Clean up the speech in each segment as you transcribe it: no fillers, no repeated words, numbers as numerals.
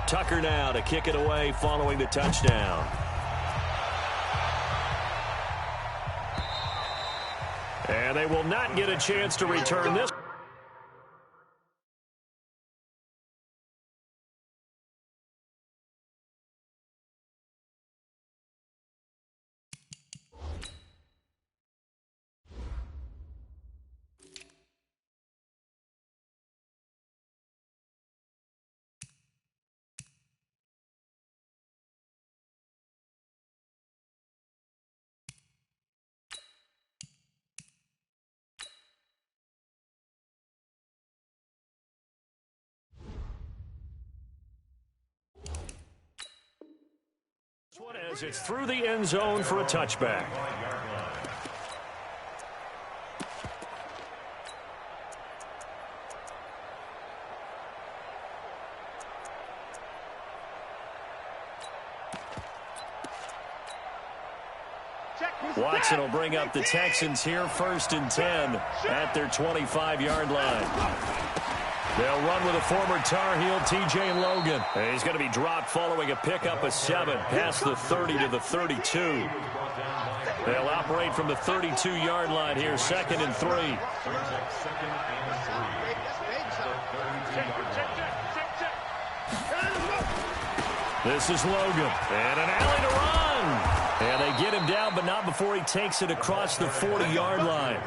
Tucker now to kick it away following the touchdown. And they will not get a chance to return this. As it's through the end zone for a touchback. Watson will bring up the Texans here 1st and 10 at their 25-yard line. They'll run with a former Tar Heel, T.J. Logan. And he's going to be dropped following a pickup of 7 past the 30 to the 32. They'll operate from the 32-yard line here, 2nd and 3. This is Logan. And an alley to run. And they get him down, but not before he takes it across the 40-yard line.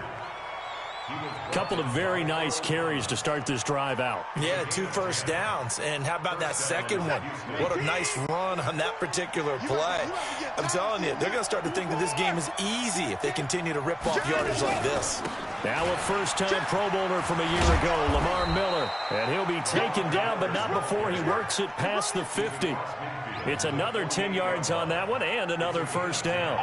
Couple of very nice carries to start this drive out. Yeah, 2 first downs. And how about that second one? What a nice run on that particular play. I'm telling you, they're going to start to think that this game is easy if they continue to rip off yardage like this. Now a first-time Pro Bowler from a year ago, Lamar Miller. And he'll be taken down, but not before he works it past the 50. It's another 10 yards on that one and another first down.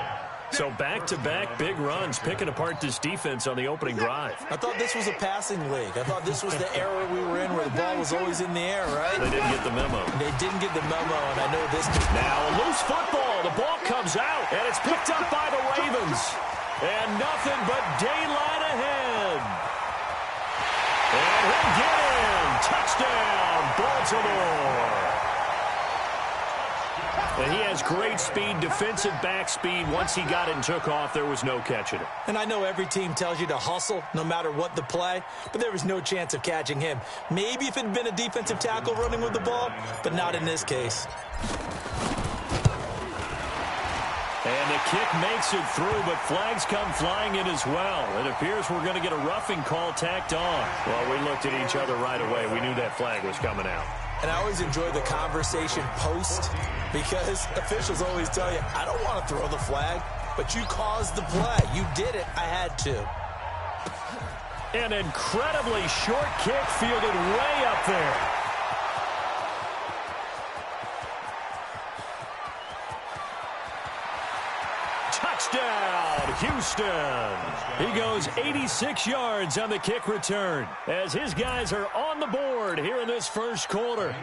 So back-to-back big runs, picking apart this defense on the opening drive. I thought this was a passing league. I thought this was the era we were in where the ball was always in the air, right? They didn't get the memo. They didn't get the memo, and I know this. Now a loose football. The ball comes out, and it's picked up by the Ravens. And nothing but daylight ahead. And he'll get in. Touchdown, Baltimore. And he has great speed, defensive back speed. Once he got it and took off, there was no catching it. And I know every team tells you to hustle no matter what the play, but there was no chance of catching him. Maybe if it had been a defensive tackle running with the ball, but not in this case. And the kick makes it through, but flags come flying in as well. It appears we're going to get a roughing call tacked on. Well, we looked at each other right away. We knew that flag was coming out. And I always enjoy the conversation post because officials always tell you, I don't want to throw the flag, but you caused the play. You did it. I had to. An incredibly short kick fielded way up there. Touchdown, Houston. He goes 86 yards on the kick return as his guys are on the board here in this first quarter.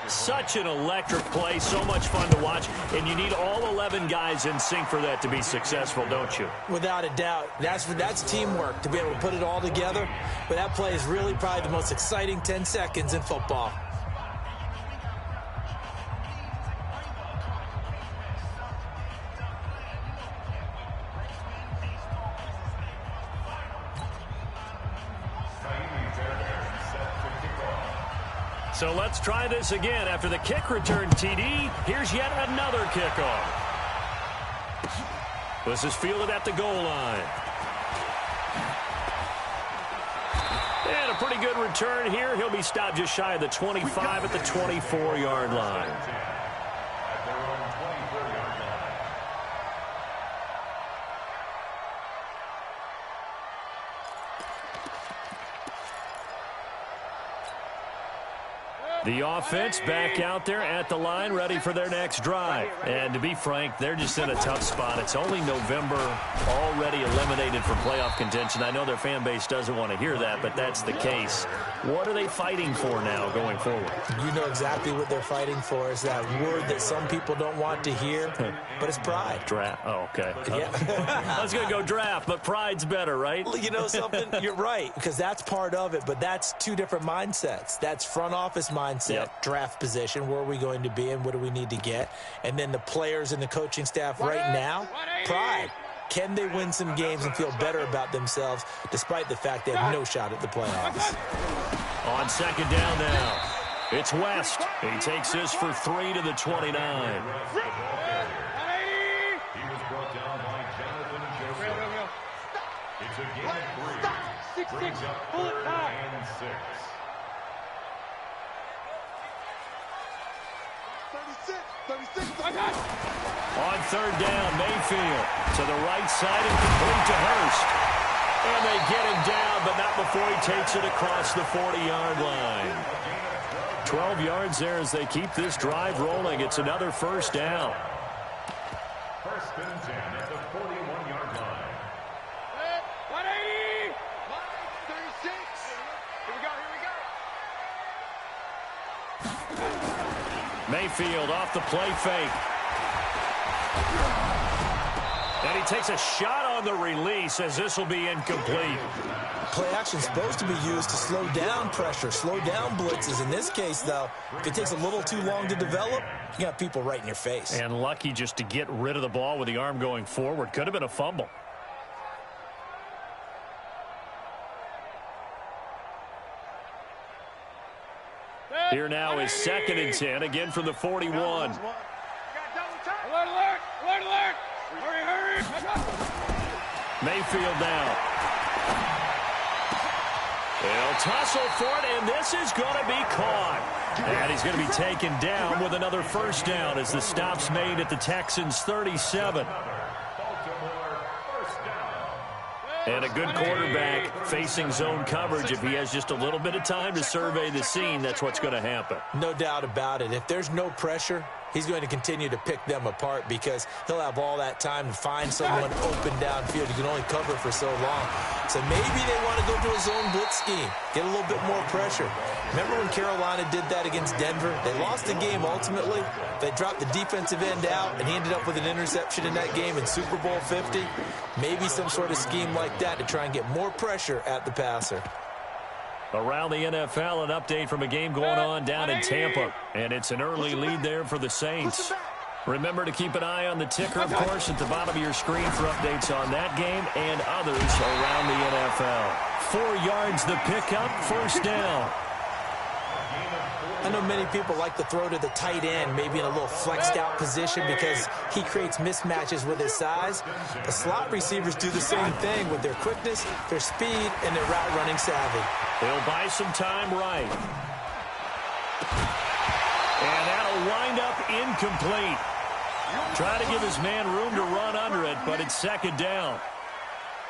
Such an electric play, so much fun to watch, and you need all 11 guys in sync for that to be successful, don't you? Without a doubt. That's teamwork to be able to put it all together. But that play is really probably the most exciting 10 seconds in football. So let's try this again. After the kick return TD, here's yet another kickoff. This is fielded at the goal line. And a pretty good return here. He'll be stopped just shy of the 25 at the 24-yard line. The offense back out there at the line, ready for their next drive. And to be frank, they're just in a tough spot. It's only November, already eliminated from playoff contention. I know their fan base doesn't want to hear that, but that's the case. What are they fighting for now going forward? You know exactly what they're fighting for. Is that word that some people don't want to hear, but it's pride. Draft. Oh, okay. Yeah. I was going to go draft, but pride's better, right? You know something? You're right, because that's part of it, but that's two different mindsets. That's front office mindset mindset, draft position, where are we going to be and what do we need to get? And then the players and the coaching staff right now, pride. Can they win some games and feel better about themselves despite the fact they have no shot at the playoffs? On second down now, it's West. He takes this for 3 to the 29. It's a game of 3. Brings up 3rd and 6. 36. On third down, Mayfield to the right side and complete to Hurst. And they get him down, but not before he takes it across the 40-yard line. 12 yards there as they keep this drive rolling. It's another first down. 1st and 10 at the 41-yard line. 180! 36! Here we go. Mayfield off the play fake. And he takes a shot on the release as this will be incomplete. Play action is supposed to be used to slow down pressure, slow down blitzes. In this case, though, if it takes a little too long to develop, you got people right in your face. And lucky just to get rid of the ball with the arm going forward. Could have been a fumble. Here now is 2nd and 10, again from the 41. Alert, alert! Alert, alert! Hurry, hurry! Mayfield now. He'll tussle for it, and this is going to be caught. And he's going to be taken down with another first down as the stop's made at the Texans' 37. And a good quarterback facing zone coverage. If he has just a little bit of time to survey the scene, that's what's going to happen. No doubt about it. If there's no pressure, he's going to continue to pick them apart because he'll have all that time to find someone open downfield. You can only cover for so long. So maybe they want to go to a zone blitz scheme, get a little bit more pressure. Remember when Carolina did that against Denver? They lost the game ultimately. They dropped the defensive end out, and he ended up with an interception in that game in Super Bowl 50. Maybe some sort of scheme like that to try and get more pressure at the passer. Around the NFL, an update from a game going on down in Tampa. And it's an early lead there for the Saints. Remember to keep an eye on the ticker, of course, at the bottom of your screen for updates on that game and others around the NFL. 4 yards the pickup, first down. I know many people like to throw to the tight end, maybe in a little flexed out position because he creates mismatches with his size. The slot receivers do the same thing with their quickness, their speed, and their route running savvy. He'll buy some time right. And that'll wind up incomplete. Try to give his man room to run under it, but it's 2nd down.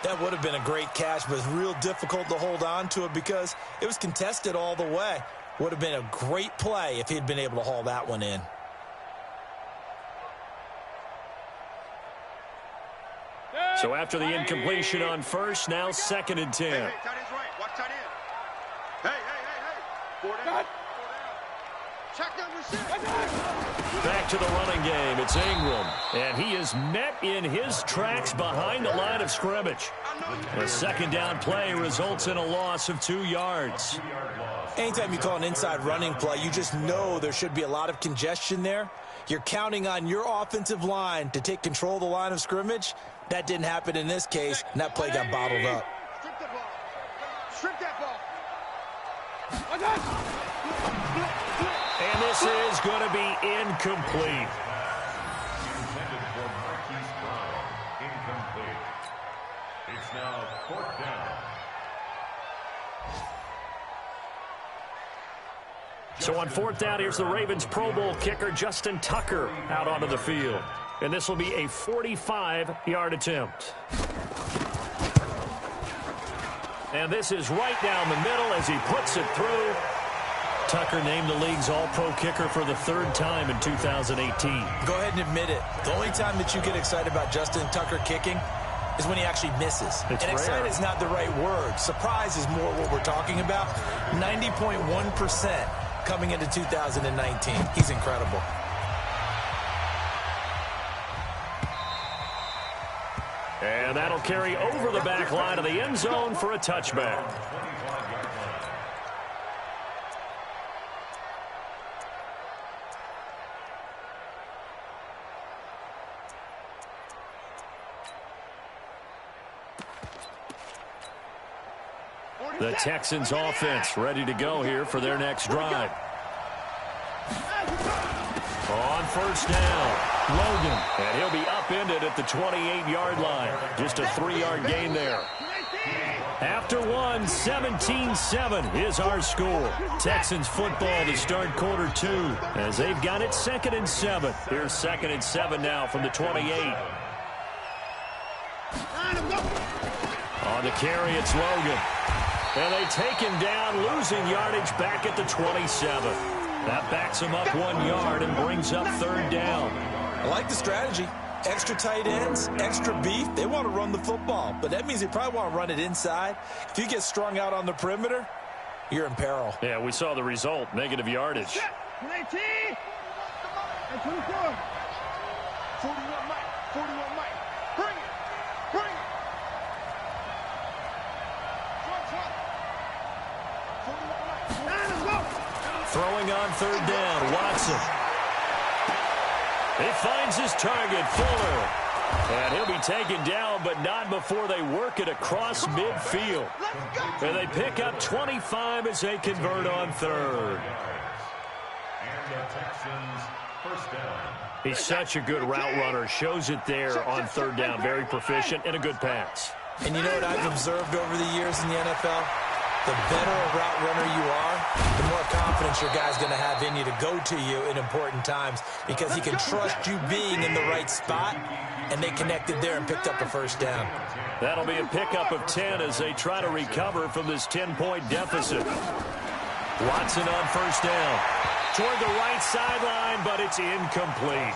That would have been a great catch, but it's real difficult to hold on to it because it was contested all the way. Would have been a great play if he'd been able to haul that one in. So after the incompletion on first, now 2nd and 10. Hey, tight end's right. Watch tight end. Hey. 4 down. Check down receiver. Back to the running game. It's Ingram. And he is met in his tracks behind the line of scrimmage. The 2nd down play results in a loss of 2 yards. Anytime you call an inside running play, you just know there should be a lot of congestion there. You're counting on your offensive line to take control of the line of scrimmage. That didn't happen in this case, and that play got bottled up. Strip the ball. Strip that ball. And this is going to be incomplete. Intended for Marquise Brown. Incomplete. It's now 4th down. So on 4th down, here's the Ravens Pro Bowl kicker Justin Tucker out onto the field. And this will be a 45-yard attempt. And this is right down the middle as he puts it through. Tucker named the league's all-pro kicker for the 3rd time in 2018. Go ahead and admit it. The only time that you get excited about Justin Tucker kicking is when he actually misses. It's and excited rare. is not the right word. Surprise is more what we're talking about. 90.1% coming into 2019. He's incredible. And that'll carry over the back line of the end zone for a touchback. The Texans offense ready to go here for their next drive. On first down, Logan. And he'll be upended at the 28-yard line. Just a 3-yard gain there. After one, 17-7 is our score. Texans football to start quarter 2 as they've got it 2nd and 7. Here's 2nd and 7 now from the 28. On the carry, it's Logan. And they take him down, losing yardage back at the 27. That backs him up 1 yard and brings up 3rd down. I like the strategy. Extra tight ends, extra beef. They want to run the football, but that means they probably want to run it inside. If you get strung out on the perimeter, you're in peril. Yeah, we saw the result, negative yardage. 19 and 24. 41 Mike. 41 Mike. Bring it. Bring it. 41 Mike. Let's go. Throwing on 3rd down, Watson. He finds his target, Fuller. And he'll be taken down, but not before they work it across midfield. And they pick up 25 as they convert on 3rd. And the Texans first down. He's such a good route runner. Shows it there on 3rd down. Very proficient and a good pass. And you know what I've observed over the years in the NFL? The better a route runner you are, the more confidence your guy's going to have in you to go to you in important times because he can trust you being in the right spot, and they connected there and picked up a 1st down. That'll be a pickup of 10 as they try to recover from this 10-point deficit. Watson on 1st down. Toward the right sideline, but it's incomplete.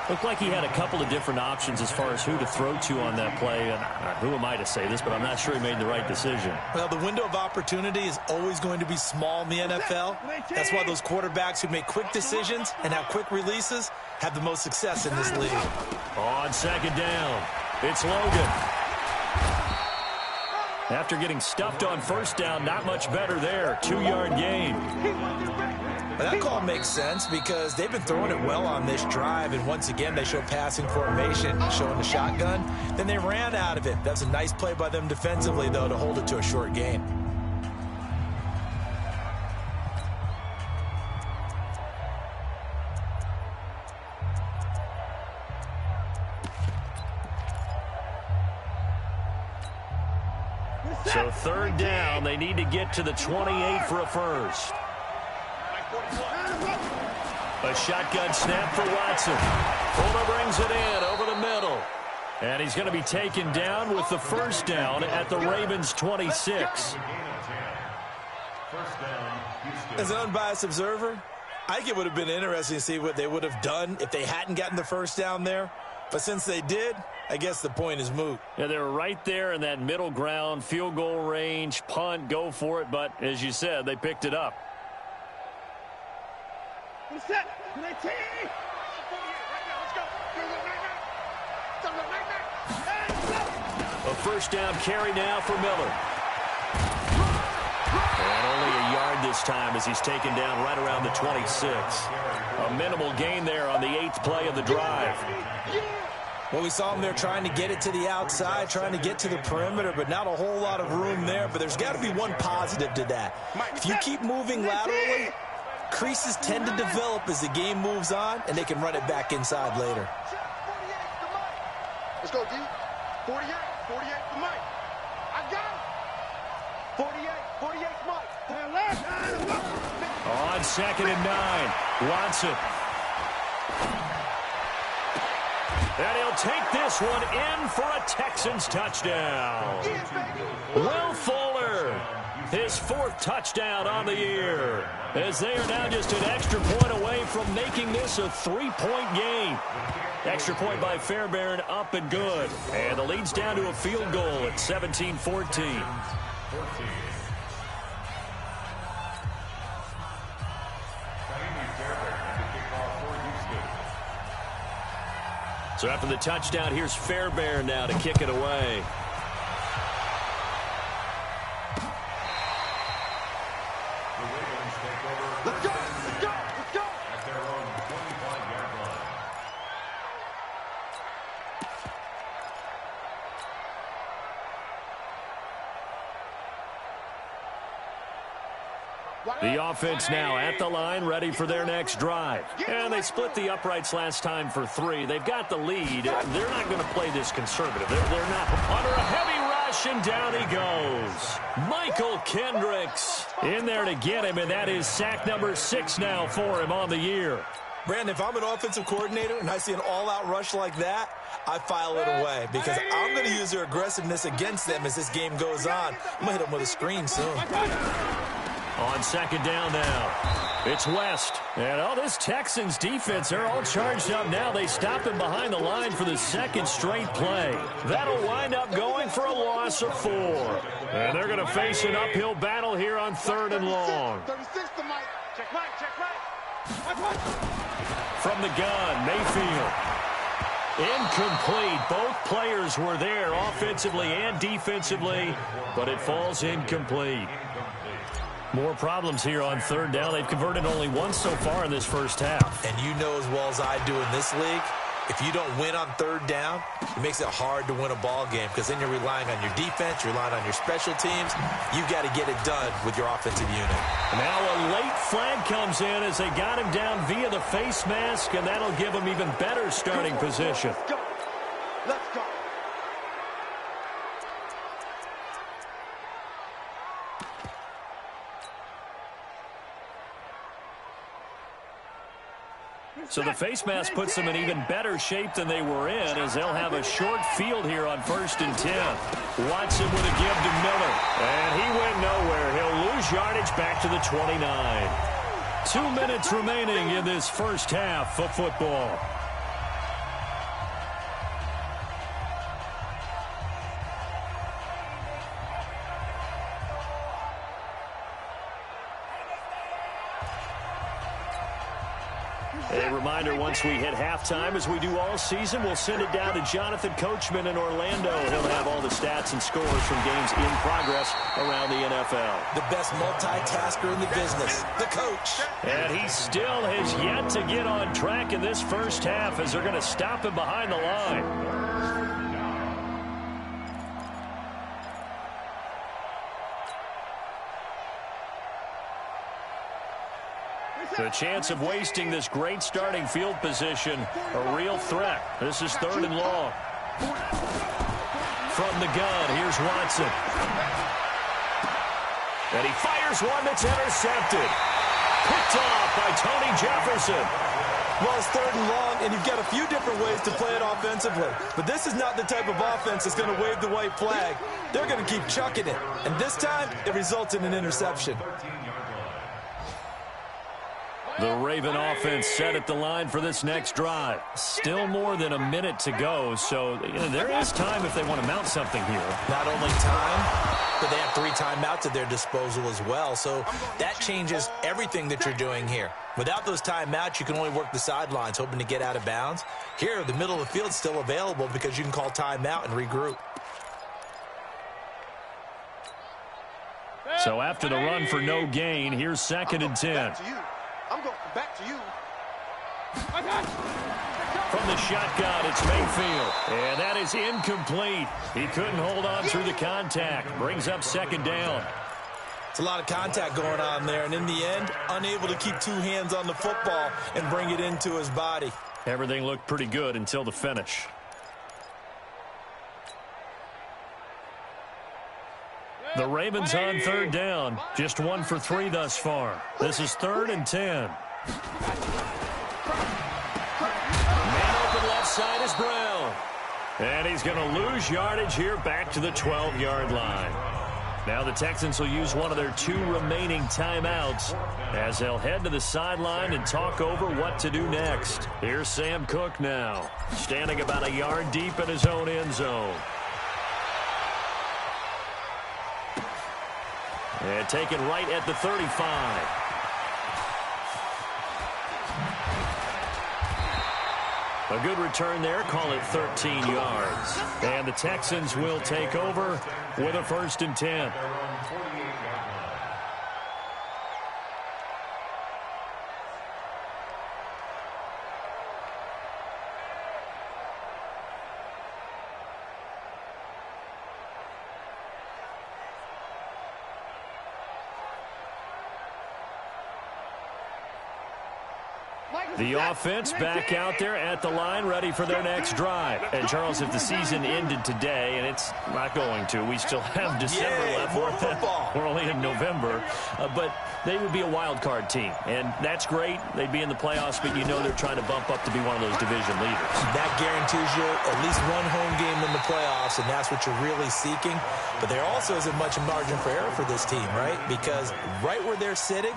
Looked like he had a couple of different options as far as who to throw to on that play. And who am I to say this, but I'm not sure he made the right decision. Well, the window of opportunity is always going to be small in the NFL. That's why those quarterbacks who make quick decisions and have quick releases have the most success in this league. On 2nd down, it's Logan. After getting stuffed on 1st down, not much better there. 2-yard gain. That call makes sense because they've been throwing it well on this drive, and once again they show passing formation, showing the shotgun. Then they ran out of it. That's a nice play by them defensively, though, to hold it to a short gain. So 3rd down, they need to get to the 28 for a first. A shotgun snap for Watson. Fuller brings it in over the middle. And he's going to be taken down with the 1st down at the Ravens' 26. As an unbiased observer, I think it would have been interesting to see what they would have done if they hadn't gotten the 1st down there. But since they did, I guess the point is moot. Yeah, they were right there in that middle ground, field goal range, punt, go for it. But as you said, they picked it up. Set. 19. A 1st down carry now for Miller. And only a yard this time as he's taken down right around the 26. A minimal gain there on the 8th play of the drive. Well, we saw him there trying to get it to the outside, trying to get to the perimeter, but not a whole lot of room there. But there's got to be one positive to that. If you keep moving laterally, creases tend to develop as the game moves on, and they can run it back inside later. Let's go, D. 48 for Mike. I got it. 48 Mike. On 2nd and 9, Watson. And he'll take this one in for a Texans touchdown. Will Fuller, his 4th touchdown on the year, as they are now just an extra point away from making this a 3-point game. Extra point by Fairbairn, up and good. And the lead's down to a field goal at 17-14. So after the touchdown, here's Fairbairn now to kick it away. Let's go. Let's go. Let's go. At their own 25-yard line. The offense now at the line, ready for their next drive. And they split the uprights last time for 3. They've got the lead. They're not going to play this conservative. They're not. Under a heavy rush, and down he goes. Michael Kendricks in there to get him, and that is sack number 6 now for him on the year. Brandon, if I'm an offensive coordinator and I see an all-out rush like that, I file it away because I'm going to use their aggressiveness against them as this game goes on. I'm going to hit them with a screen soon. On second down now, it's West. And this Texans defense, they're all charged up now. They stop him behind the line for the second straight play. That'll wind up going for a loss of 4. And they're going to face an uphill battle here on 3rd and long. 36 to Mike. Check right. From the gun, Mayfield. Incomplete. Both players were there offensively and defensively, but it falls incomplete. More problems here on 3rd down. They've converted only once so far in this first half. And you know as well as I do in this league, if you don't win on 3rd down, it makes it hard to win a ball game because then you're relying on your defense, you're relying on your special teams. You've got to get it done with your offensive unit. Now a late flag comes in as they got him down via the face mask, and that'll give him even better starting position. Let's go. Let's go. So the face mask puts them in even better shape than they were in as they'll have a short field here on 1st and 10. Watson with a give to Miller. And he went nowhere. He'll lose yardage back to the 29. 2 minutes remaining in this first half of football. A reminder, once we hit halftime, as we do all season, we'll send it down to Jonathan Coachman in Orlando. He'll have all the stats and scores from games in progress around the NFL. The best multitasker in the business, the coach. And he still has yet to get on track in this first half as they're going to stop him behind the line. The chance of wasting this great starting field position, a real threat. This is 3rd and long. From the gun, here's Watson. And he fires one that's intercepted. Picked off by Tony Jefferson. Well, it's 3rd and long, and you've got a few different ways to play it offensively. But this is not the type of offense that's going to wave the white flag. They're going to keep chucking it. And this time, it results in an interception. The Raven offense set at the line for this next drive. Still more than a minute to go, so there is time if they want to mount something here. Not only time, but they have 3 timeouts at their disposal as well, so that changes everything that you're doing here. Without those timeouts, you can only work the sidelines, hoping to get out of bounds. Here, the middle of the field's still available because you can call timeout and regroup. So after the run for no gain, here's 2nd and 10. I'm going back to you. From the shotgun, it's Mayfield. And that is incomplete. He couldn't hold on through the contact. Brings up 2nd down. It's a lot of contact going on there, and in the end, unable to keep 2 hands on the football and bring it into his body. Everything looked pretty good until the finish. The Ravens on 3rd down. Just 1 for 3 thus far. This is 3rd and 10. Man open left side is Brown. And he's going to lose yardage here back to the 12-yard line. Now the Texans will use one of their 2 remaining timeouts as they'll head to the sideline and talk over what to do next. Here's Sam Cook now, standing about a yard deep in his own end zone. And taken right at the 35. A good return there, call it 13 yards. And the Texans will take over with a 1st and 10. The offense back out there at the line, ready for their next drive. And, Charles, if the season ended today, and it's not going to, we still have December left. More football. We're only in November. But they would be a wild card team. And that's great. They'd be in the playoffs, but you know they're trying to bump up to be one of those division leaders. That guarantees you at least one home game in the playoffs, and that's what you're really seeking. But there also isn't much margin for error for this team, right? Because right where they're sitting,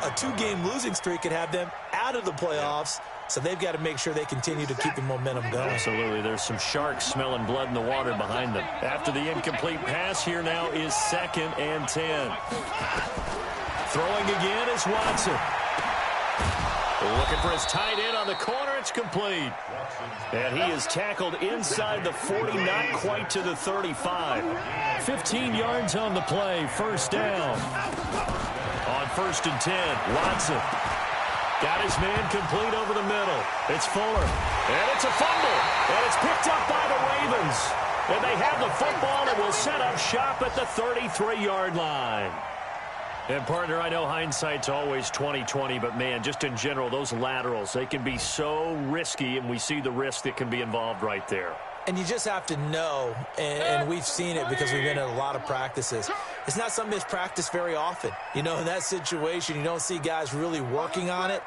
a two-game losing streak could have them out of the playoffs, so they've got to make sure they continue to keep the momentum going. Absolutely. There's some sharks smelling blood in the water behind them. After the incomplete pass, here now is 2nd and 10. Throwing again is Watson. Looking for his tight end on the corner. It's complete. And he is tackled inside the 40, not quite to the 35. 15 yards on the play. First down. On 1st and 10, Watson. Got his man complete over the middle. It's Fuller. And it's a fumble. And it's picked up by the Ravens. And they have the football and will set up shop at the 33-yard line. And, partner, I know hindsight's always 20/20, but, man, just in general, those laterals, they can be so risky, and we see the risk that can be involved right there. And you just have to know, and we've seen it because we've been at a lot of practices. It's not something that's practiced very often. You know, in that situation, you don't see guys really working on it.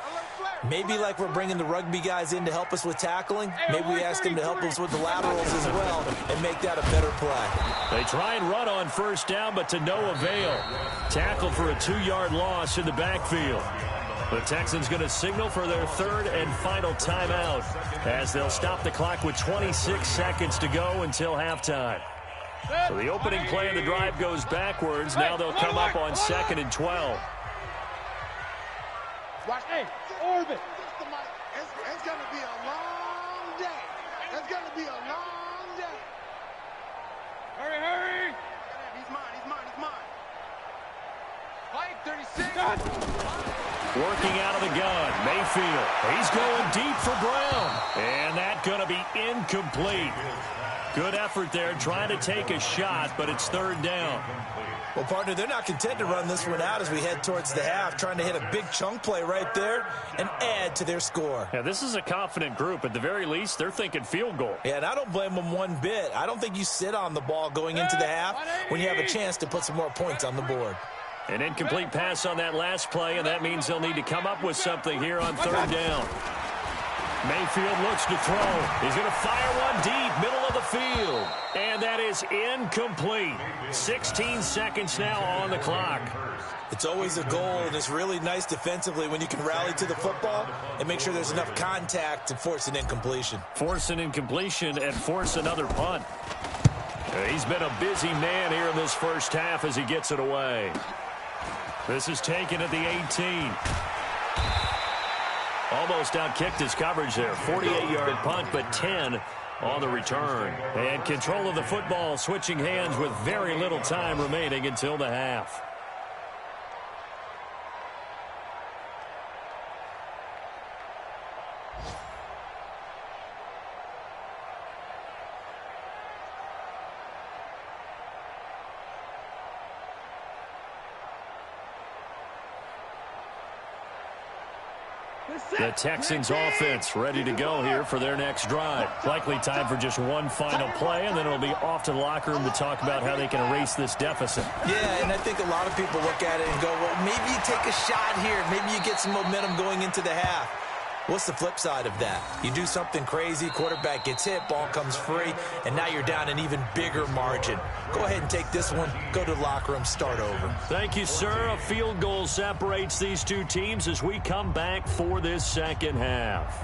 Maybe like we're bringing the rugby guys in to help us with tackling. Maybe we ask them to help us with the laterals as well and make that a better play. They try and run on first down, but to no avail. Tackled for a 2-yard loss in the backfield. The Texans going to signal for their 3rd and final timeout as they'll stop the clock with 26 seconds to go until halftime. So the opening play of the drive goes backwards. Now they'll come up on 2nd and 12. Watch, hey, orbit. It's going to be a long day. It's going to be a long day. Hurry. He's mine. Mike, 36. Working out of the gun, Mayfield. He's going deep for Brown. And that's going to be incomplete. Good effort there, trying to take a shot, but it's 3rd down. Well, partner, they're not content to run this one out as we head towards the half, trying to hit a big chunk play right there and add to their score. Yeah, this is a confident group. At the very least, they're thinking field goal. Yeah, and I don't blame them one bit. I don't think you sit on the ball going into the half when you have a chance to put some more points on the board. An incomplete pass on that last play, and that means they'll need to come up with something here on 3rd down. Mayfield looks to throw. He's going to fire one deep, middle of the field. And that is incomplete. 16 seconds now on the clock. It's always a goal, and it's really nice defensively when you can rally to the football and make sure there's enough contact to force an incompletion. Force an incompletion and force another punt. He's been a busy man here in this first half as he gets it away. This is taken at the 18. Almost outkicked his coverage there. 48-yard punt, but 10 on the return. And control of the football, switching hands with very little time remaining until the half. The Texans offense ready to go here for their next drive. Likely time for just one final play, and then it'll be off to the locker room to talk about how they can erase this deficit. Yeah, and I think a lot of people look at it and go, well, maybe you take a shot here. Maybe you get some momentum going into the half. What's the flip side of that? You do something crazy, quarterback gets hit, ball comes free, and now you're down an even bigger margin. Go ahead and take this one, go to the locker room, start over. Thank you, sir. A field goal separates these two teams as we come back for this second half.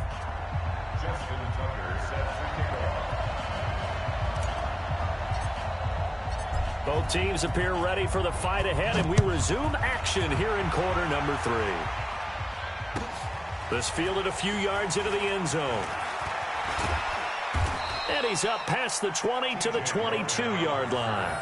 Justin Tucker set for kickoff. Both teams appear ready for the fight ahead, and we resume action here in quarter number 3. This fielded a few yards into the end zone. And he's up past the 20 to the 22-yard line.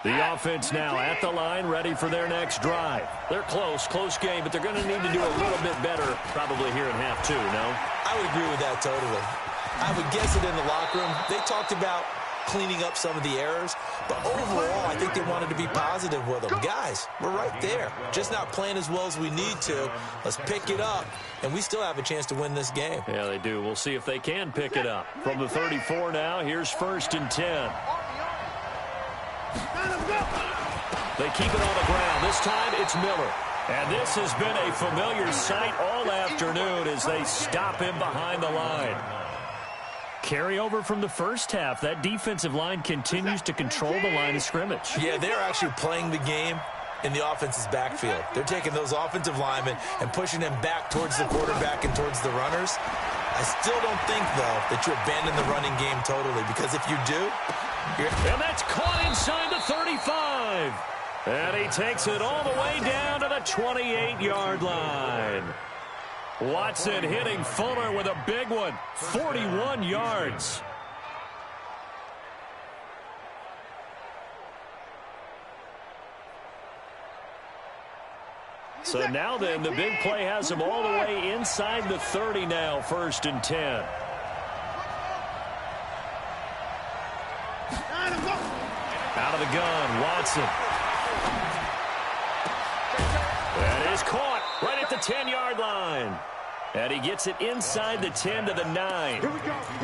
The offense now at the line, ready for their next drive. They're close game, but they're going to need to do a little bit better probably here in half 2, no? I would agree with that totally. I would guess it in the locker room. They talked about cleaning up some of the errors. But overall, I think they wanted to be positive with them. Guys, we're right there. Just not playing as well as we need to. Let's pick it up, and we still have a chance to win this game. Yeah, they do. We'll see if they can pick it up. From the 34 now, here's 1st and 10. They keep it on the ground. This time, it's Miller. And this has been a familiar sight all afternoon as they stop him behind the line. Carryover from the first half. That defensive line continues to control the line of scrimmage. Yeah, they're actually playing the game in the offense's backfield. They're taking those offensive linemen and pushing them back towards the quarterback and towards the runners. I still don't think, though, that you abandon the running game totally, because if you do, and that's caught inside the 35. And he takes it all the way down to the 28-yard line. Watson hitting Fuller with a big one, 41 yards. So now then, the big play has him all the way inside the 30 now, 1st and 10. Out of the gun, Watson. That is caught right at the 10-yard line. And he gets it inside the 10 to the 9.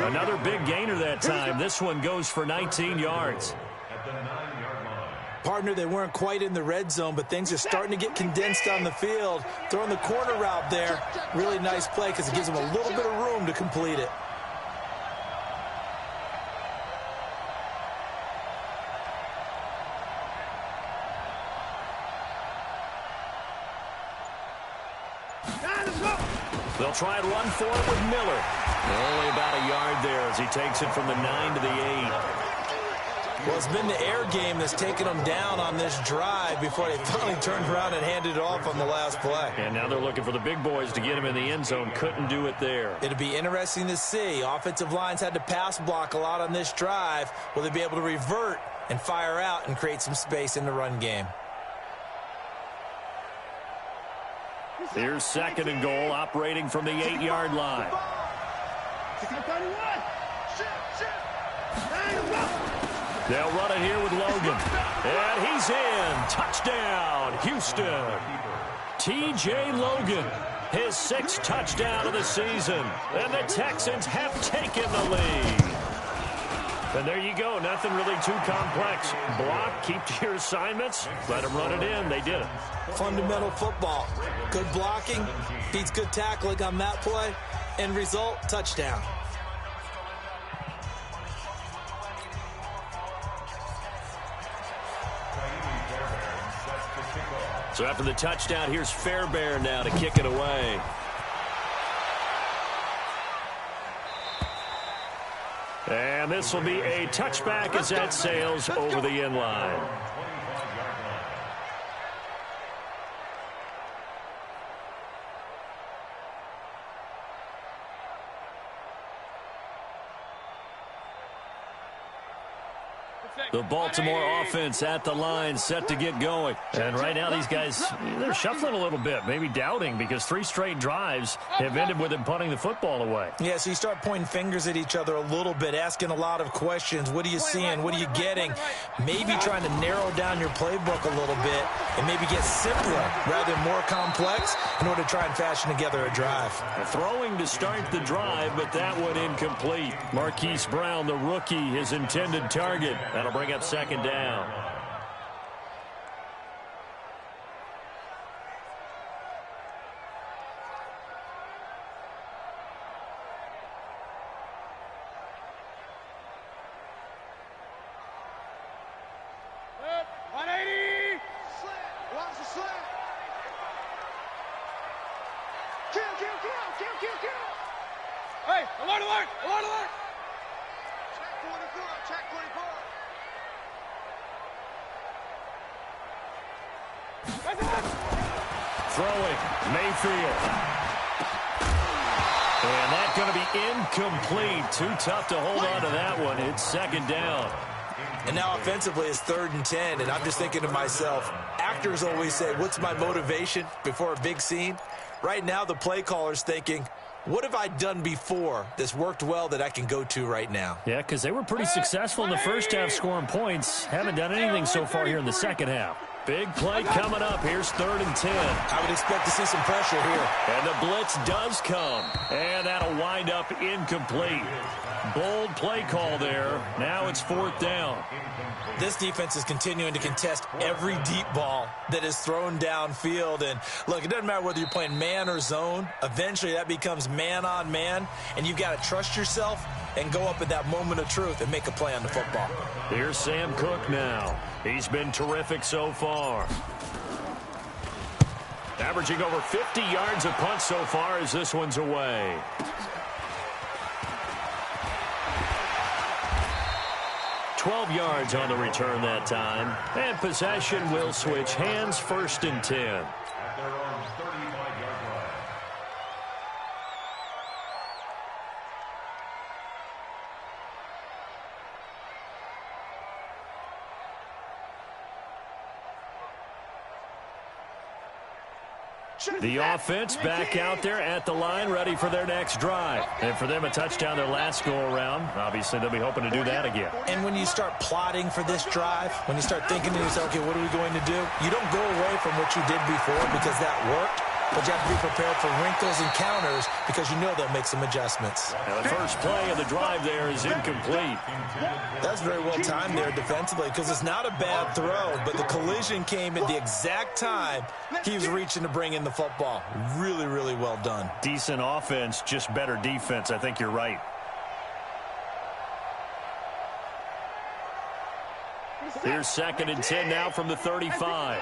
Another big gainer that time. This one goes for 19 yards. At the 9-yard line. Partner, they weren't quite in the red zone, but things are starting to get condensed on the field. Throwing the corner route there, really nice play because it gives them a little bit of room to complete it. They'll try and run for it with Miller. Only about a yard there as he takes it from the 9 to the 8. Well, it's been the air game that's taken them down on this drive before they finally turned around and handed it off on the last play. And now they're looking for the big boys to get him in the end zone. Couldn't do it there. It'll be interesting to see. Offensive lines had to pass block a lot on this drive. Will they be able to revert and fire out and create some space in the run game? Here's 2nd and goal, operating from the 8-yard line. They'll run it here with Logan. And he's in. Touchdown, Houston. T.J. Logan, his 6th touchdown of the season. And the Texans have taken the lead. And there you go. Nothing really too complex. Block, keep to your assignments, let them run it in. They did it. Fundamental football. Good blocking, beats good tackling on that play. End result, touchdown. So after the touchdown, here's Fairbairn now to kick it away. And this will be a touchback as that sails over the end line. The Baltimore offense at the line, set to get going. And right now these guys, they're shuffling a little bit, maybe doubting, because 3 straight drives have ended with them punting the football away. Yeah, so you start pointing fingers at each other a little bit, asking a lot of questions. What are you seeing? What are you getting? Maybe trying to narrow down your playbook a little bit and maybe get simpler rather than more complex in order to try and fashion together a drive. Throwing to start the drive, but that one incomplete. Marquise Brown, the rookie, his intended target. That'll bring up 2nd down. Hey, alert, alert, alert, alert! Check 24, check 24. Throwing, Mayfield. And that's going to be incomplete. Too tough to hold on to that one. It's 2nd down. And now offensively it's 3rd and 10, and I'm just thinking to myself, actors always say, what's my motivation before a big scene? Right now the play caller's thinking, What have I done before that's worked well that I can go to right now? Yeah, because they were pretty successful in the first half scoring points. Haven't done anything so far here in the second half. Big play coming up. Here's 3rd and 10. I would expect to see some pressure here. And the blitz does come. And that'll wind up incomplete. Bold play call there. Now it's 4th down. This defense is continuing to contest every deep ball that is thrown downfield. And, look, it doesn't matter whether you're playing man or zone. Eventually that becomes man on man. And you've got to trust yourself and go up at that moment of truth and make a play on the football. Here's Sam Cook now. He's been terrific so far. Averaging over 50 yards a punt so far as this one's away. $12 yards on the return that time. And possession will switch hands. 1st and 10. At their own 35-yard line. The offense back out there at the line, ready for their next drive. And for them, a touchdown their last go-around. Obviously, they'll be hoping to do that again. And when you start plotting for this drive, when you start thinking to yourself, okay, what are we going to do? You don't go away from what you did before because that worked. But you have to be prepared for wrinkles and counters because you know they'll make some adjustments. Now the first play of the drive there is incomplete. That's very well timed there defensively because it's not a bad throw, but the collision came at the exact time he was reaching to bring in the football. Really, really well done. Decent offense, just better defense. I think you're right. Here's 2nd and 10 now from the 35.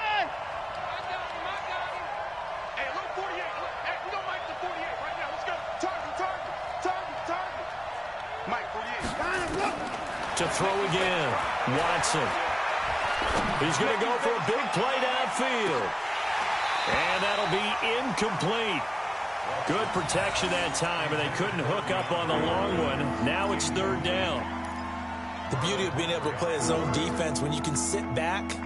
To throw again. Watson. He's going to go for a big play downfield. And that'll be incomplete. Good protection that time, and they couldn't hook up on the long one. Now it's 3rd down. The beauty of being able to play a zone defense when you can sit back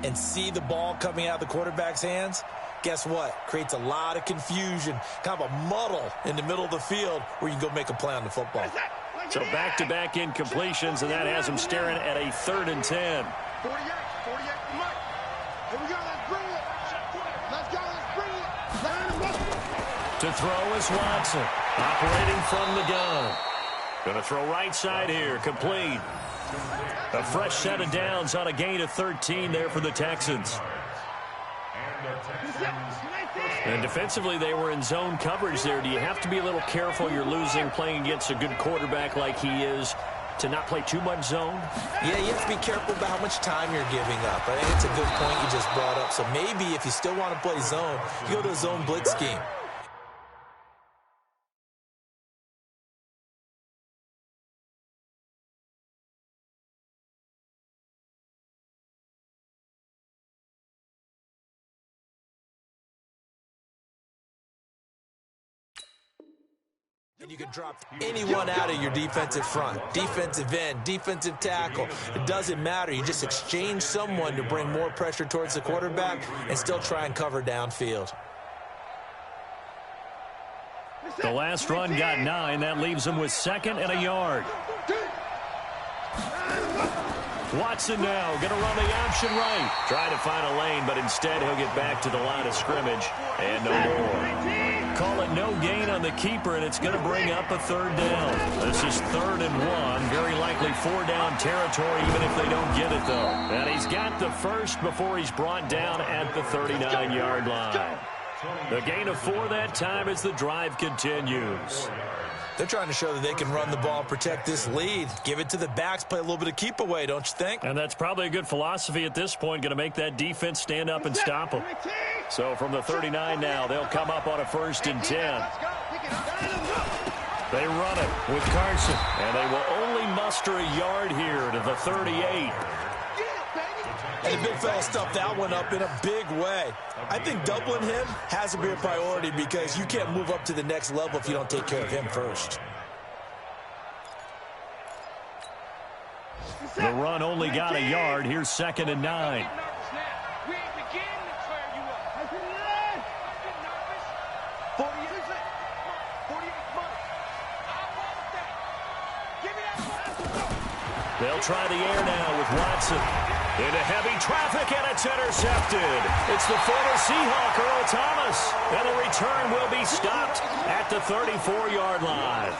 and see the ball coming out of the quarterback's hands, guess what? Creates a lot of confusion, kind of a muddle in the middle of the field where you can go make a play on the football. So back-to-back incompletions, and that has them staring at a 3rd and 10. 48, Mike. Here we go, let's bring it. Let's go, let's bring it. Line him up. To throw is Watson, operating from the gun. Going to throw right side here, complete. A fresh set of downs on a gain of 13 there for the Texans. And defensively, they were in zone coverage there. Do you have to be a little careful? You're losing playing against a good quarterback like he is to not play too much zone? Yeah, you have to be careful about how much time you're giving up. I think it's a good point you just brought up. So maybe if you still want to play zone, you go to a zone blitz scheme. And you can drop anyone out of your defensive front, defensive end, defensive tackle. It doesn't matter. You just exchange someone to bring more pressure towards the quarterback and still try and cover downfield. The last run got 9. That leaves them with 2nd and a yard. Watson now going to run the option right. Trying to find a lane, but instead he'll get back to the line of scrimmage. And no more. Call it no gain on the keeper, and it's going to bring up a 3rd down. This is 3rd and 1. Very likely 4-down territory, even if they don't get it, though. And he's got the first before he's brought down at the 39-yard line. The gain of 4 that time as the drive continues. They're trying to show that they can run the ball, protect this lead, give it to the backs, play a little bit of keep away, don't you think? And that's probably a good philosophy at this point, going to make that defense stand up and stop them. So from the 39 now, they'll come up on a 1st and 10. They run it with Carson, and they will only muster a yard here to the 38. And the big fella stuffed that one up in a big way. I think doubling him has to be a priority because you can't move up to the next level if you don't take care of him first. The run only got a yard. Here's 2nd and 9. They'll try the air now with Watson. Into heavy traffic, and it's intercepted. It's the former Seahawk, Earl Thomas. And the return will be stopped at the 34-yard line.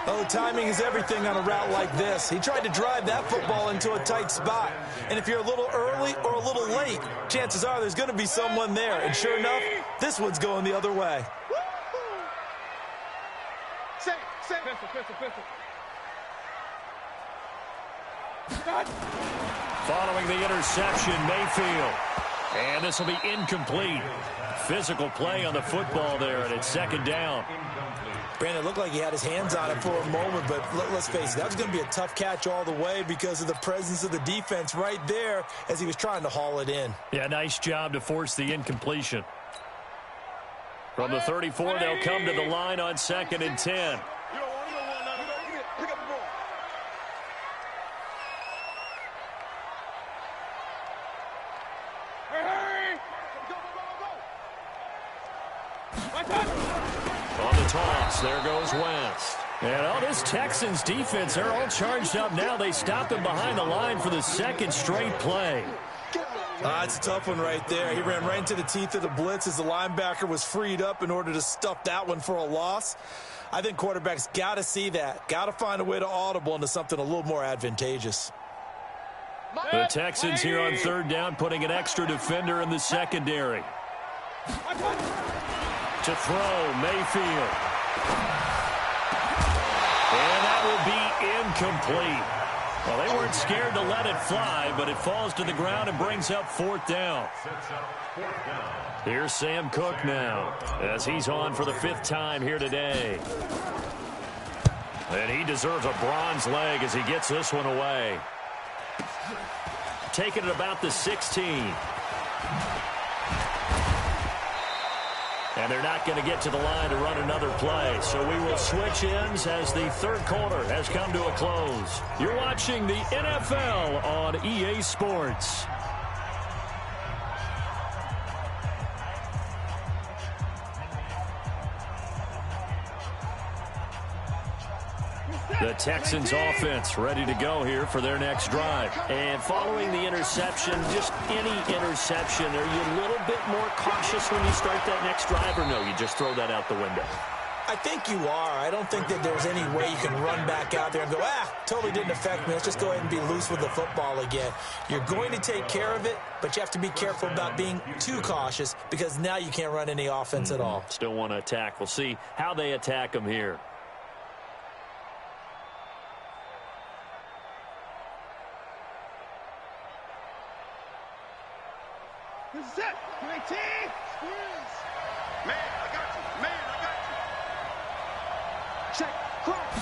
Oh, timing is everything on a route like this. He tried to drive that football into a tight spot. And if you're a little early or a little late, chances are there's going to be someone there. And sure enough, this one's going the other way. Following the interception, Mayfield. And this will be incomplete. Physical play on the football there, and it's second down. Brandon, it looked like he had his hands on it for a moment, but let's face it, that was going to be a tough catch all the way because of the presence of the defense right there as he was trying to haul it in. Yeah, nice job to force the incompletion. From the 34, they'll come to the line on 2nd and 10. On the toss, there goes Wentz. And all this Texans defense, they're all charged up now. They stopped him behind the line for the second straight play. It's a tough one right there. He ran right into the teeth of the blitz as the linebacker was freed up in order to stuff that one for a loss. I think quarterbacks got to see that. Got to find a way to audible into something a little more advantageous. The Texans here on 3rd down, putting an extra defender in the secondary. To throw, Mayfield. And that will be incomplete. Well, they weren't scared to let it fly, but it falls to the ground and brings up 4th down. Here's Sam Cook now, as he's on for the 5th time here today. And he deserves a bronze leg as he gets this one away. Taking it about the 16. And they're not going to get to the line to run another play. So we will switch ends as the 3rd quarter has come to a close. You're watching the NFL on EA Sports. The Texans offense ready to go here for their next drive. And following the interception, just any interception, are you a little bit more cautious when you start that next drive, or no, you just throw that out the window? I think you are. I don't think that there's any way you can run back out there and go, totally didn't affect me. Let's just go ahead and be loose with the football again. You're going to take care of it, but you have to be careful about being too cautious because now you can't run any offense at all. Still want to attack. We'll see how they attack them here. Set. 19. Squeeze. Man, I got you. Man, I got you. Check. Cross.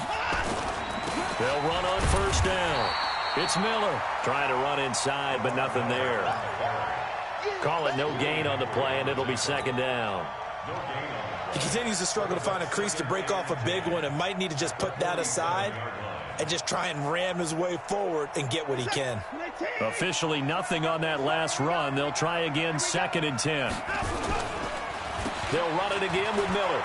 They'll run on 1st down. It's Miller trying to run inside, but nothing there. Call it no gain on the play, and it'll be 2nd down. He continues to struggle to find a crease to break off a big one and might need to just put that aside and just try and ram his way forward and get what he can. Officially nothing on that last run. They'll try again 2nd and 10. They'll run it again with Miller.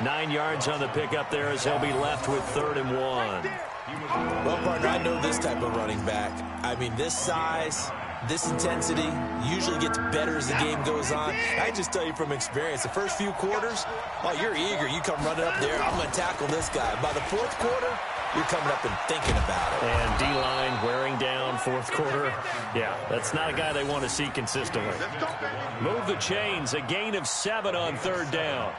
9 yards on the pickup there as he'll be left with 3rd and 1. Well, partner, I know this type of running back. I mean, this size, this intensity usually gets better as the game goes on. I just tell you from experience, the first few quarters, you're eager. You come running up there, I'm going to tackle this guy. By the 4th quarter, you're coming up and thinking about it. And D-line wearing down 4th quarter. Yeah, that's not a guy they want to see consistently. Move the chains, a gain of 7 on 3rd down.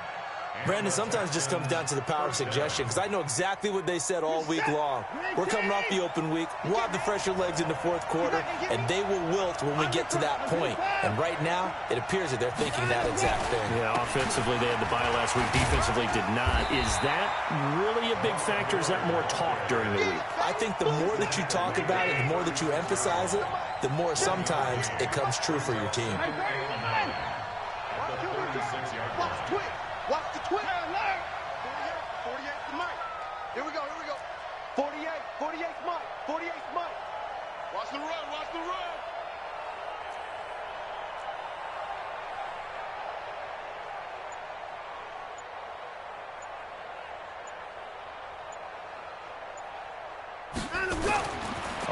Brandon, sometimes it just comes down to the power of suggestion because I know exactly what they said all week long. We're coming off the open week. We'll have the fresher legs in the 4th quarter, and they will wilt when we get to that point. And right now, it appears that they're thinking that exact thing. Yeah, offensively, they had the bye last week. Defensively, did not. Is that really a big factor? Is that more talk during the week? I think the more that you talk about it, the more that you emphasize it, the more sometimes it comes true for your team. Watch the twin. 48 to Mike. Here we go. 48 Mike. Watch the run.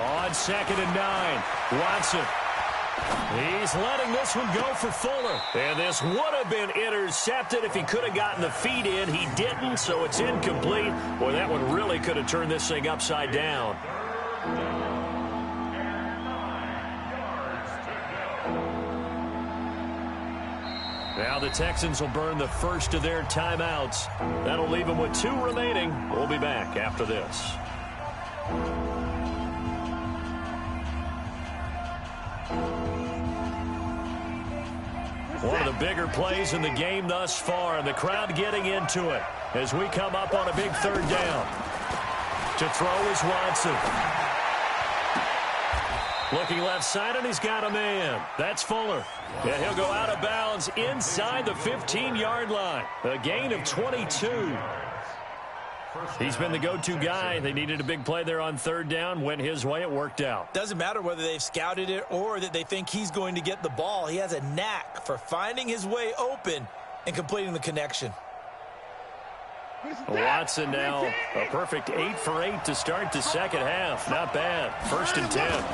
On 2nd and 9, Watson. He's letting this one go for Fuller. And this would have been intercepted if he could have gotten the feet in. He didn't, so it's incomplete. Boy, that one really could have turned this thing upside down. Now the Texans will burn the first of their timeouts. That'll leave them with 2 remaining. We'll be back after this. One of the bigger plays in the game thus far, and the crowd getting into it as we come up on a big 3rd down. To throw is Watson. Looking left side, and he's got a man. That's Fuller. And he'll go out of bounds inside the 15-yard line. A gain of 22. He's been the go-to guy. They needed a big play there on 3rd down. Went his way. It worked out. Doesn't matter whether they've scouted it or that they think he's going to get the ball. He has a knack for finding his way open and completing the connection. Watson now a perfect 8 for 8 to start the second half. Not bad. 1st and 10.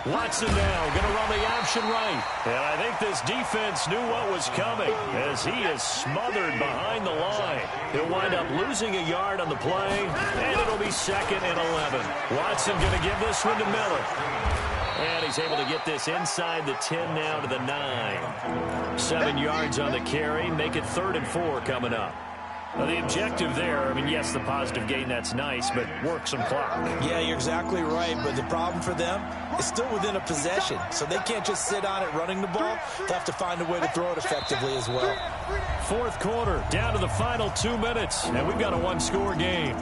Watson now going to run the option right. And I think this defense knew what was coming as he is smothered behind the line. He'll wind up losing a yard on the play, and it'll be 2nd and 11. Watson going to give this one to Miller. And he's able to get this inside the 10 now to the 9. 7 yards on the carry. Make it 3rd and 4 coming up. Now, the objective there, I mean, yes, the positive gain, that's nice, but work some clock. Yeah, you're exactly right, but the problem for them is still within a possession, so they can't just sit on it running the ball. They have to find a way to throw it effectively as well. 4th quarter, down to the final 2 minutes, and we've got a 1-score game.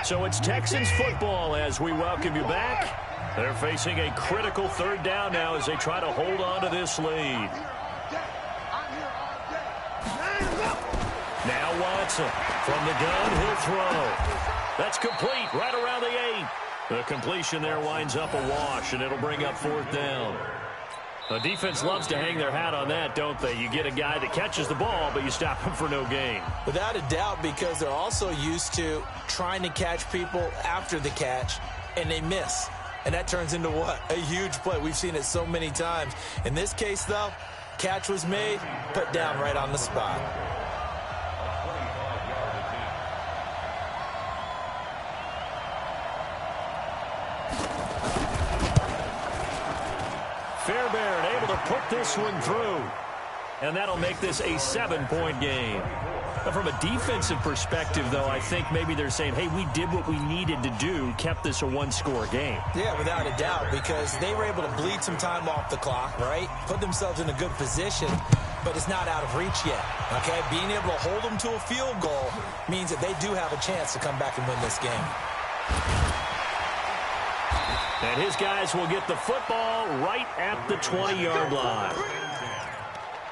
So it's Texans football as we welcome you back. They're facing a critical 3rd down now as they try to hold on to this lead. Now Watson from the gun, he'll throw. That's complete right around the 8. The completion there winds up a wash, and it'll bring up 4th down. The defense loves to hang their hat on that, don't they? You get a guy that catches the ball, but you stop him for no gain. Without a doubt, because they're also used to trying to catch people after the catch, and they miss. And that turns into what? A huge play. We've seen it so many times. In this case, though, catch was made, put down right on the spot. Fairbairn able to put this one through. And that'll make this a 7-point game. But from a defensive perspective, though, I think maybe they're saying, hey, we did what we needed to do, kept this a 1-score game. Yeah, without a doubt, because they were able to bleed some time off the clock, right? Put themselves in a good position, but it's not out of reach yet, okay? Being able to hold them to a field goal means that they do have a chance to come back and win this game. And his guys will get the football right at the 20-yard line.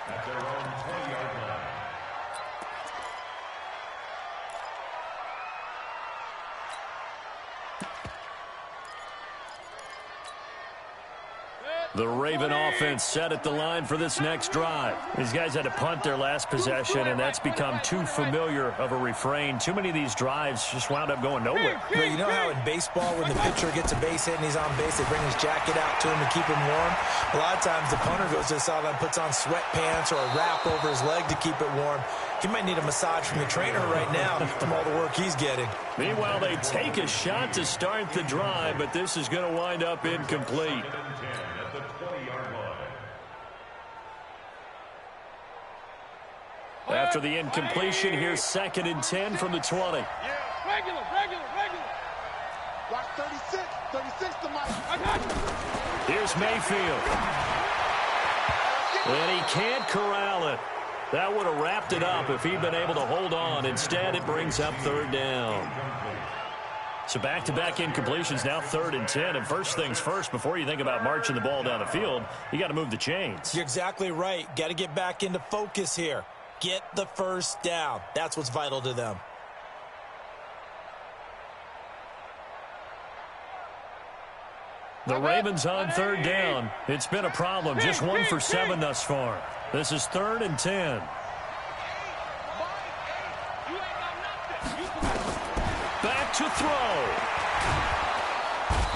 At their own 20-yard line. The Raven offense set at the line for this next drive. These guys had to punt their last possession, and that's become too familiar of a refrain. Too many of these drives just wound up going nowhere. Well, you know how in baseball, when the pitcher gets a base hit and he's on base, they bring his jacket out to him to keep him warm? A lot of times the punter goes to the sideline, puts on sweatpants or a wrap over his leg to keep it warm. He might need a massage from the trainer right now from all the work he's getting. Meanwhile, they take a shot to start the drive, but this is going to wind up incomplete. After the incompletion, here's 2nd and 10 from the 20. Regular. Watch 36 to Mike. Here's Mayfield. And he can't corral it. That would have wrapped it up if he'd been able to hold on. Instead, it brings up 3rd down. So back-to-back incompletions, now 3rd and 10. And first things first, before you think about marching the ball down the field, you got to move the chains. You're exactly right. Got to get back into focus here. Get the first down. That's what's vital to them. The Ravens on third down. It's been a problem. Just 1 for 7 thus far. This is 3rd and 10. Back to throw.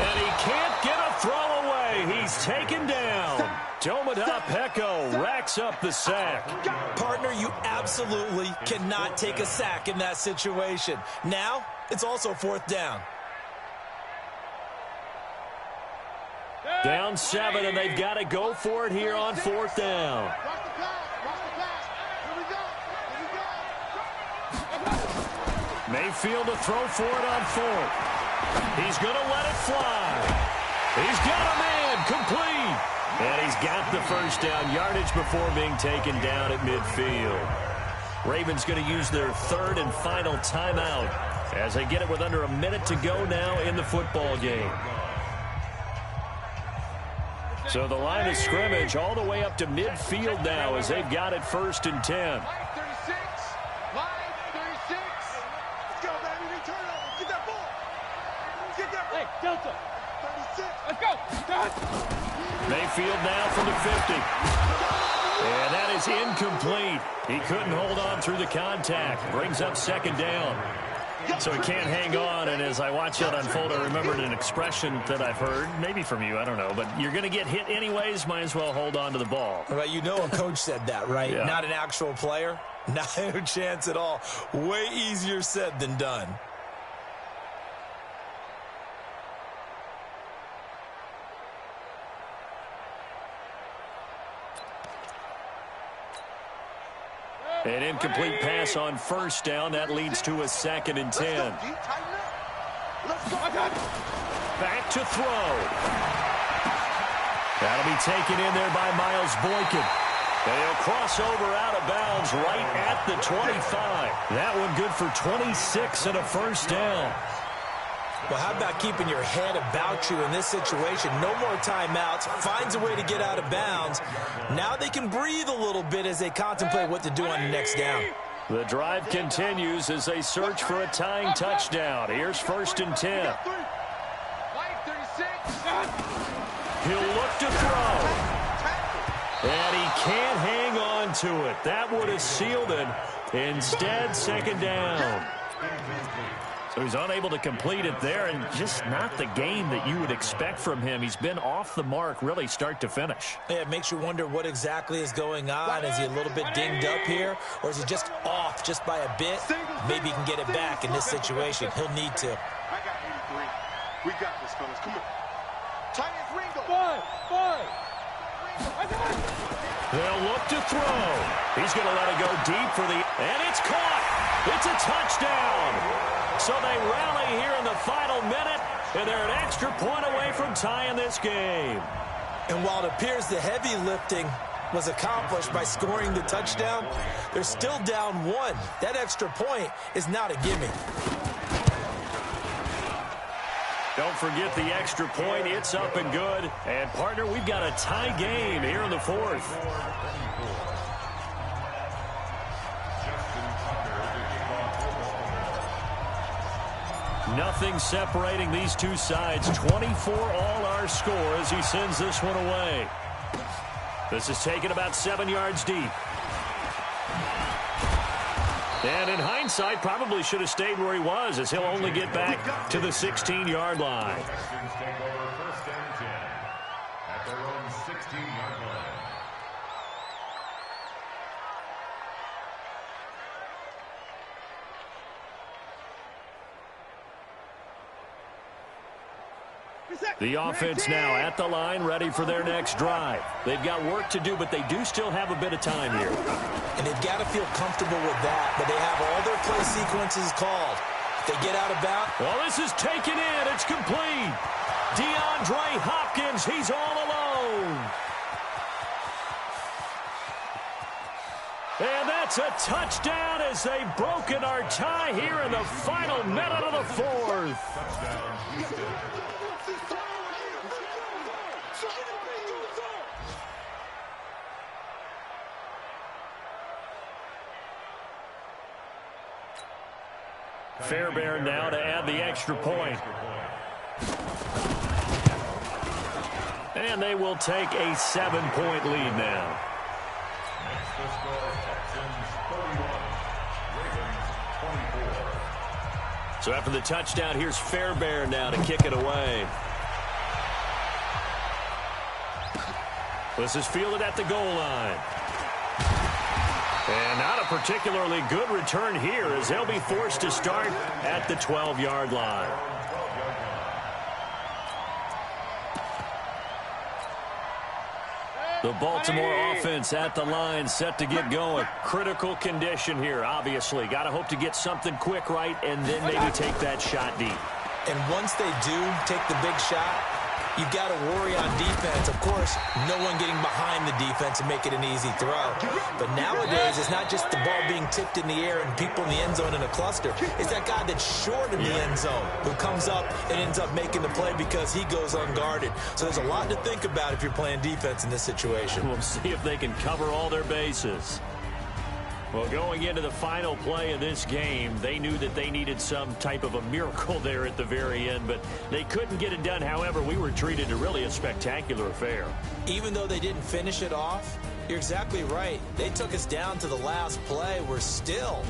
And he can't get a throw away. He's taken down. Domada Peko racks up the sack. Partner, you absolutely cannot take a sack in that situation. Now, it's also 4th down. Down 7, and they've got to go for it here on 4th down. Mayfield to throw for it on 4th. He's going to let it fly. He's got a man complete. And he's got the first down yardage before being taken down at midfield. Ravens going to use their 3rd and final timeout as they get it with under a minute to go now in the football game. So the line of scrimmage all the way up to midfield now as they've got it 1st and 10. Line 36. Line 36. Let's go, baby. Return over. Get that ball. Get that ball. Hey, Delta. 36. Let's go. Mayfield now from the 50. And that is incomplete. He couldn't hold on through the contact. Brings up 2nd down. So he can't hang on, and as I watch that unfold, I remembered an expression that I've heard, maybe from you, I don't know, but you're going to get hit anyways, might as well hold on to the ball. Right, you know a coach said that, right? Yeah. Not an actual player. No chance at all. Way easier said than done. An incomplete pass on 1st down. That leads to a 2nd and 10. Back to throw. That'll be taken in there by Miles Boykin. And he'll cross over out of bounds right at the 25. That one good for 26 and a 1st down. Well, how about keeping your head about you in this situation? No more timeouts. Finds a way to get out of bounds. Now they can breathe a little bit as they contemplate what to do on the next down. The drive continues as they search for a tying touchdown. Here's 1st and 10. He'll look to throw. And he can't hang on to it. That would have sealed it. Instead, 2nd down. So he's unable to complete it there, and just not the game that you would expect from him. He's been off the mark really start to finish. Yeah, it makes you wonder what exactly is going on. Is he a little bit dinged up here, or is he just off just by a bit? Maybe he can get it back in this situation. He'll need to. I got 83. We got this, fellas. Come on. Tight as Ringo. They'll look to throw. He's going to let it go deep for the... And it's caught. It's a touchdown. So they rally here in the final minute, and they're an extra point away from tying this game. And while it appears the heavy lifting was accomplished by scoring the touchdown, they're still down 1. That extra point is not a gimme. Don't forget the extra point. It's up and good. And, partner, we've got a tie game here in the 4th. Nothing separating these two sides. 24 all our score as he sends this one away. This is taken about 7 yards deep. And in hindsight, probably should have stayed where he was, as he'll only get back to the 16-yard line. Texans take over 1st and 10 at their own 16-yard line. The offense now at the line, ready for their next drive. They've got work to do, but they do still have a bit of time here. And they've got to feel comfortable with that, but they have all their play sequences called. If they get out of bounds. Well, this is taken in. It's complete. DeAndre Hopkins, he's all alone. And that's a touchdown as they've broken our tie here in the final minute of the 4th. Touchdown, Houston. Fairbairn now to add the extra point. And they will take a 7-point lead now. Next to score, Texans 31, Ravens 24. So after the touchdown, here's Fairbairn now to kick it away. This is fielded at the goal line. And not a particularly good return here as they'll be forced to start at the 12-yard line. The Baltimore offense at the line, set to get going. Critical condition here, obviously. Got to hope to get something quick right and then maybe take that shot deep. And once they do take the big shot, you've got to worry on defense. Of course, no one getting behind the defense and make it an easy throw. But nowadays, it's not just the ball being tipped in the air and people in the end zone in a cluster. It's that guy that's short in the end zone who comes up and ends up making the play because he goes unguarded. So there's a lot to think about if you're playing defense in this situation. We'll see if they can cover all their bases. Well, going into the final play of this game, they knew that they needed some type of a miracle there at the very end, but they couldn't get it done. However, we were treated to really a spectacular affair. Even though they didn't finish it off, you're exactly right. They took us down to the last play. We're still...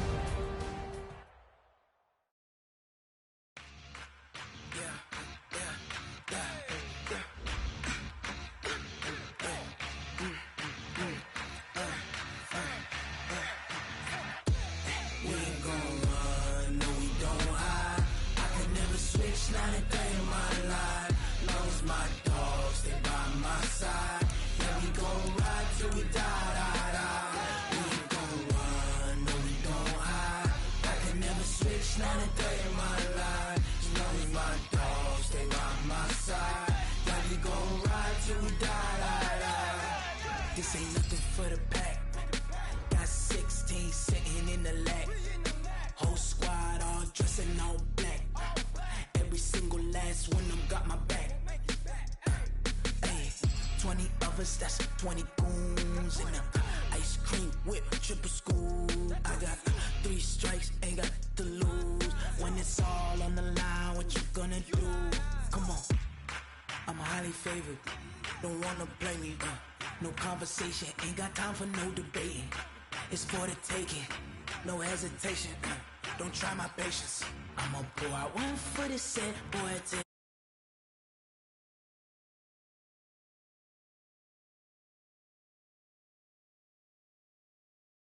This ain't nothing for the pack. Got 16 sitting in the lag. Whole squad all dressing all black. Every single last one of them got my back. Hey, 20 of us, that's 20 goons in them. Ice cream whip, triple scoop. I got 3 strikes, ain't got to lose. When it's all on the line, what you gonna do? Come on, I'm highly favored. Don't wanna play me, no conversation, ain't got time for no debating. It's for the taking, no hesitation. Don't try my patience. I'ma pour out one for the set, boy.